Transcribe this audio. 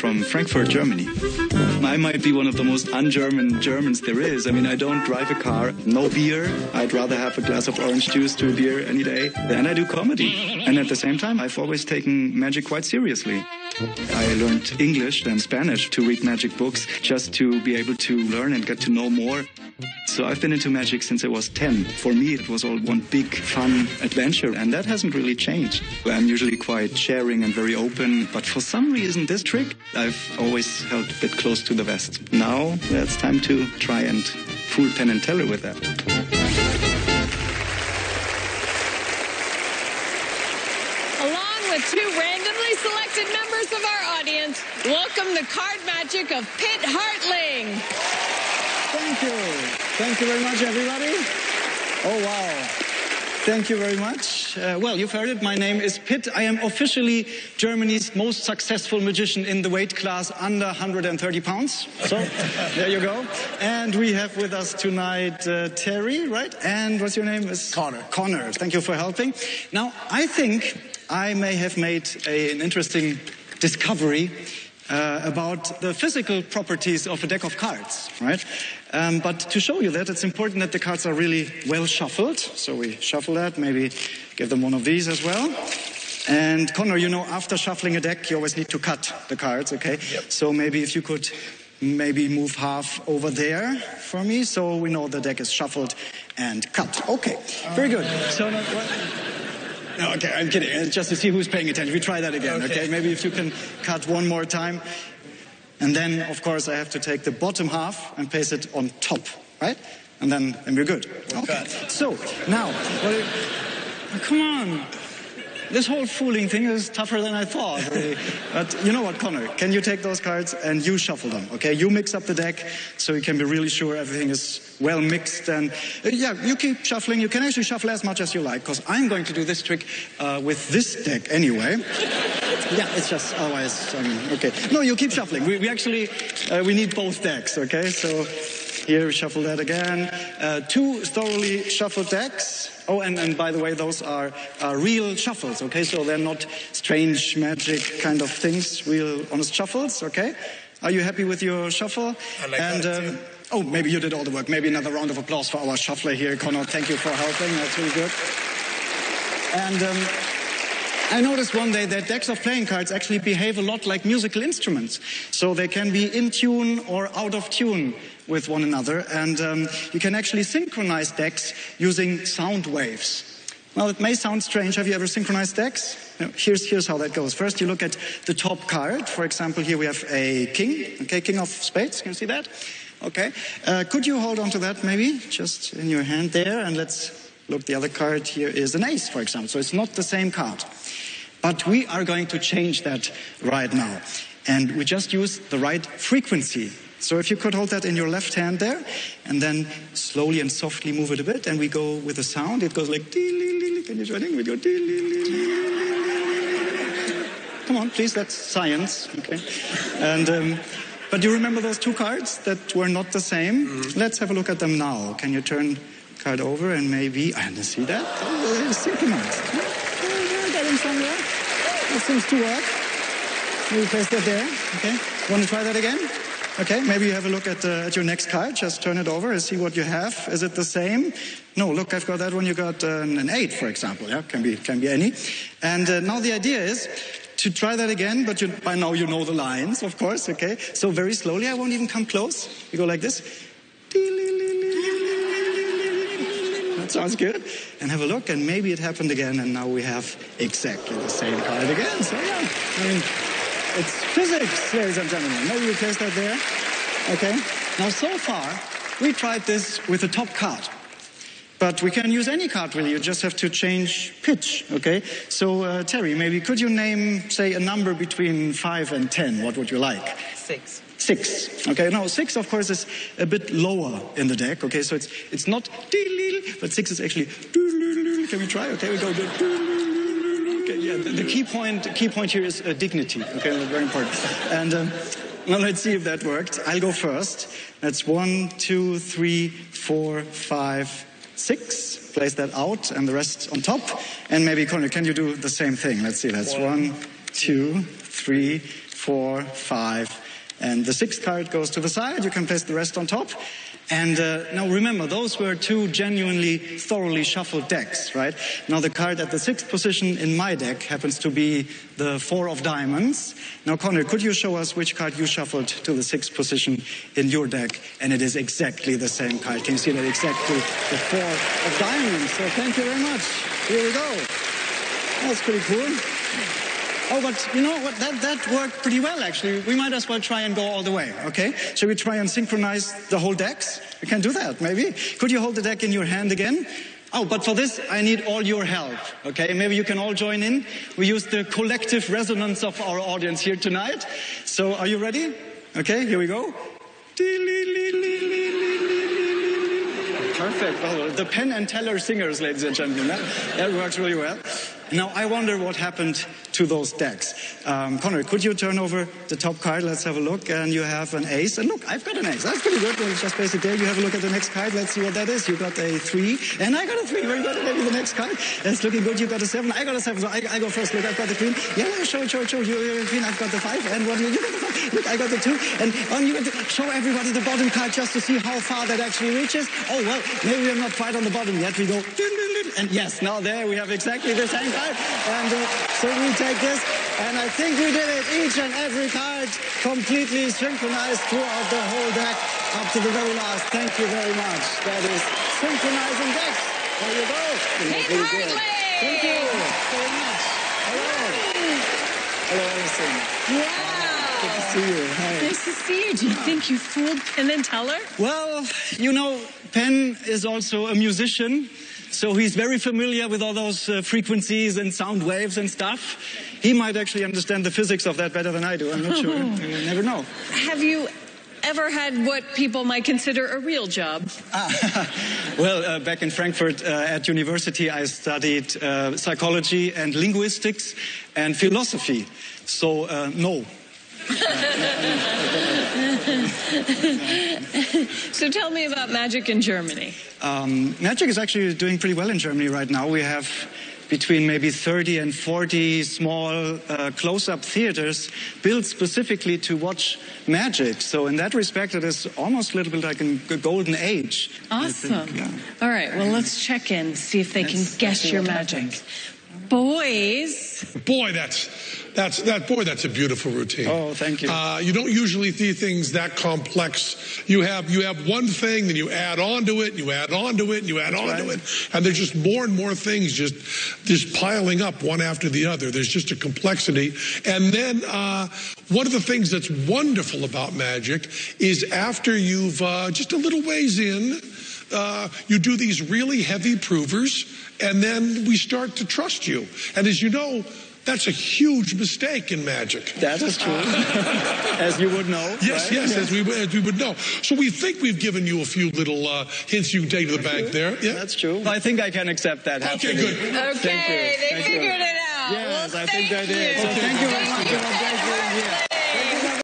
from Frankfurt, Germany. I might be one of the most un-German Germans there is. I mean, I don't drive a car, no beer. I'd rather have a glass of orange juice to a beer any day. And I do comedy. And at the same time, I've always taken magic quite seriously. I learned English and Spanish to read magic books just to be able to learn and get to know more. So I've been into magic since I was 10. For me, it was all one big, fun adventure, and that hasn't really changed. I'm usually quite sharing and very open, but for some reason, this trick I've always held a bit close to the vest. Now, it's time to try and fool Penn and Teller with that. Along with two randomly selected members of our audience, welcome the card magic of Pitt Hartling. Thank you. Thank you very much, everybody. Oh, wow. Thank you very much. Well, you've heard it. My name is Pitt. I am officially Germany's most successful magician in the weight class under 130 pounds. So, there you go. And we have with us tonight Terry, right? And what's your name? Connor. Connor. Thank you for helping. Now, I think I may have made an interesting discovery about the physical properties of a deck of cards, right? But to show you that, it's important that the cards are really well shuffled. So we shuffle that, maybe give them one of these as well. And Connor, you know, after shuffling a deck, you always need to cut the cards, okay? Yep. So maybe if you could maybe move half over there for me, so we know the deck is shuffled and cut. Okay, very good. So now, no, okay, I'm kidding. It's just to see who's paying attention. We try that again, okay? Maybe if you can cut one more time. And then, of course, I have to take the bottom half and place it on top, right? And then we're good. Okay. So, now, come on. This whole fooling thing is tougher than I thought, really. But you know what, Connor? Can you take those cards and you shuffle them, okay? You mix up the deck so you can be really sure everything is well mixed. And yeah, you keep shuffling. You can actually shuffle as much as you like, because I'm going to do this trick with this deck anyway. Yeah, it's just otherwise, okay. No, you keep shuffling. We actually, we need both decks, okay? So here we shuffle that again. Two thoroughly shuffled decks. Oh, and by the way, those are real shuffles, okay? So they're not strange magic kind of things, real honest shuffles, okay? Are you happy with your shuffle? I like that too. Oh, maybe you did all the work. Maybe another round of applause for our shuffler here. Connor, thank you for helping. That's really good. And I noticed one day that decks of playing cards actually behave a lot like musical instruments. So they can be in tune or out of tune with one another. And you can actually synchronize decks using sound waves. Well, it may sound strange. Have you ever synchronized decks? No, here's how that goes. First, you look at the top card. For example, here we have a king. Okay, king of spades. Can you see that? Okay. Could you hold on to that maybe? Just in your hand there. And let's look. The other card here is an ace, for example. So it's not the same card. But we are going to change that right now. And we just use the right frequency. So if you could hold that in your left hand there, and then slowly and softly move it a bit, and we go with a sound. It goes like, can you join in? We go, come on, please, that's science, okay? And, but you remember those two cards that were not the same? Mm-hmm. Let's have a look at them now. Can you turn card over and maybe, I didn't see that. Oh, synchronized. Getting somewhere. That seems to work. Maybe place that there, okay? Want to try that again? Okay, maybe you have a look at your next card. Just turn it over and see what you have. Is it the same? No, look, I've got that one. You got an 8, for example. Yeah, can be any. And now the idea is to try that again, but by now you know the lines, of course, okay? So very slowly, I won't even come close. You go like this. That sounds good. And have a look, and maybe it happened again, and now we have exactly the same card again. So yeah, I mean, it's physics, ladies and gentlemen. Maybe you place that there. Okay. Now, so far, we tried this with the top card. But we can use any card, really. You just have to change pitch, okay? So, Terry, maybe could you name, say, a number between 5 and 10? What would you like? 6. 6. Okay, no, 6, of course, is a bit lower in the deck, okay? So it's not, but 6 is actually, can we try? Okay, we go, okay, yeah, the key point here is dignity, okay? That's very important. And now let's see if that worked. I'll go first. That's 1, 2, 3, 4, 5, 6. Place that out and the rest on top. And maybe, Connie, can you do the same thing? Let's see. That's 1, 2, 3, 4, 5, and the 6th card goes to the side. You can place the rest on top. And now remember, those were 2 genuinely, thoroughly shuffled decks, right? Now the card at the 6th position in my deck happens to be the 4 of diamonds. Now Connor, could you show us which card you shuffled to the 6th position in your deck? And it is exactly the same card. Can you see that? Exactly the 4 of diamonds. So thank you very much. Here we go. That's pretty cool. Oh, but you know what? That worked pretty well, actually. We might as well try and go all the way, okay? Shall we try and synchronize the whole decks? We can do that, maybe. Could you hold the deck in your hand again? Oh, but for this, I need all your help, okay? Maybe you can all join in. We use the collective resonance of our audience here tonight. So, are you ready? Okay, here we go. Perfect. Well, the Penn and Teller singers, ladies and gentlemen. That works really well. Now, I wonder what happened to those decks. Connor, could you turn over the top card? Let's have a look. And you have an ace. And look, I've got an ace. That's pretty good. We'll just place it there. You have a look at the next card. Let's see what that is. You got a 3. And I got a 3. Very good. Maybe the next card. That's looking good. You got a 7. I got a 7. So I go first. Look, I've got the queen. Yeah, show. You have a queen. I've got the 5. And what? You got the 5. Look, I got the 2. And you got to show everybody the bottom card just to see how far that actually reaches. Oh, well, maybe we're not quite on the bottom yet. We go. And yes, now there we have exactly the same card. And so we take this, and I think we did it. Each and every card completely synchronized throughout the whole deck up to the very last. Thank you very much. That is synchronizing decks. There you go. Hey, Hartling! Thank you very much. Hello. Hello, Alison. Wow. Good to see you. Hi. Nice to see you. Do you think you fooled Penn and Teller? Well, you know, Penn is also a musician. So he's very familiar with all those frequencies and sound waves and stuff. He might actually understand the physics of that better than I do. I'm not sure. You never know. Have you ever had what people might consider a real job? Well, back in Frankfurt at university, I studied psychology and linguistics and philosophy. So, no. So tell me about magic in Germany. Magic is actually doing pretty well in Germany right now. We have between maybe 30 and 40 small close-up theaters built specifically to watch magic. So in that respect, it is almost a little bit like a golden age. Awesome. Think, yeah. All right, well, let's check in, see if they can guess your magic. Boys. Boy, that's a beautiful routine. Oh, thank you. You don't usually see things that complex. You have one thing, then you add on to it, and you add on to it, and you add on to it, and there's just more and more things just piling up one after the other. There's just a complexity. And then one of the things that's wonderful about magic is after you've just a little ways in, you do these really heavy provers, and then we start to trust you. And as you know, that's a huge mistake in magic. That is true. As you would know. Yes, right? yes, as we would know. So we think we've given you a few little hints you can take to the bank there. Yeah, that's true. I think I can accept that. Okay, good. Okay, they figured it out. Yes, well, I think I did. you. So thank you very much. It was great being here.